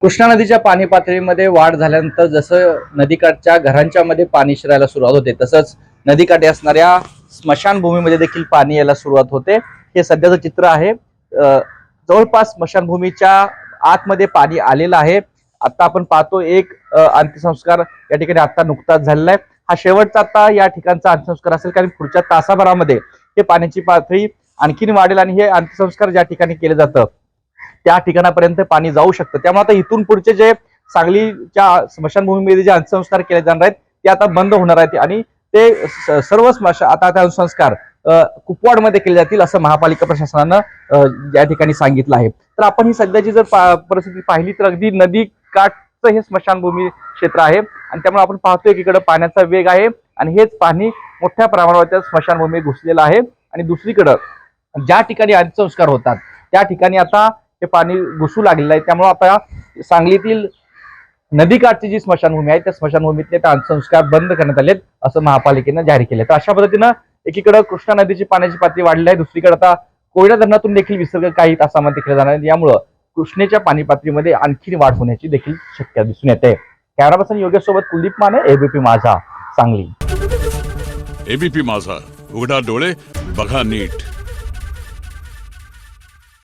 कृष्णा नदीच्या पाणी पातळीमध्ये वाढ झाल्यानंतर जसं नदीकाठच्या घरांच्या मध्ये पाणी शिरायला सुरुवात होते, तसंच नदीकाठी असणाऱ्या स्मशानभूमीमध्ये देखील पाणी यायला सुरुवात होते। हे सध्याचं चित्र आहे। जवळपास स्मशानभूमीच्या आतमध्ये पाणी आलेलं आहे। आता आपण पाहतो एक अंत्यसंस्कार या ठिकाणी आता नुकताच झालेला आहे। हा शेवटचा आता या ठिकाणचा अंत्यसंस्कार असेल, कारण पुढच्या तासाभरामध्ये हे पाण्याची पातळी आणखीन वाढेल आणि हे अंत्यसंस्कार ज्या ठिकाणी केले जातं त्या ठिकाणापर्यंत पाणी जाऊ शकतं। त्यामुळे आता इथून पुढचे जे सांगलीच्या स्मशानभूमीमध्ये जे अंत्यसंस्कार केले जाणार आहेत ते आता बंद होणार आहेत आणि ते सर्व आता अंत्यसंस्कार कुपवाडमध्ये केले जातील असं महापालिका प्रशासनानं या ठिकाणी सांगितलं आहे। तर आपण ही सध्याची जर परिस्थिती पाहिली तर अगदी नदी काठचं हे स्मशानभूमी क्षेत्र आहे आणि त्यामुळे आपण पाहतोय की इकडे पाण्याचा वेग आहे आणि हेच पाणी मोठ्या प्रमाणावर त्या स्मशानभूमीत घुसलेलं आहे आणि दुसरीकडे ज्या ठिकाणी अंत्यसंस्कार होतात त्या ठिकाणी आता हे पाणी घुसू लागलेलं आहे। त्यामुळे आता सांगलीतील नदीकाठची जी स्मशानभूमी आहे त्या स्मशानभूमीतले अंत्यसंस्कार बंद करण्यात आलेत असं महापालिकेनं जाहीर केलं। तर अशा पद्धतीनं एकीकडे कृष्णा नदीची पाण्याची पातळी वाढली आहे, दुसरीकडे आता कोयना धरणातून देखील विसर्ग काही तासामध्ये केला जाणार आहे। यामुळे कृष्णेच्या पाणी पातळीमध्ये आणखी वाढ होण्याची देखील शक्यता दिसून येते। कॅमेरा पर्सन योगेश सोबत कुलदीप माने, एबीपी माझा, सांगली। एबीपी माझा, उघडा डोळे बघा नीट।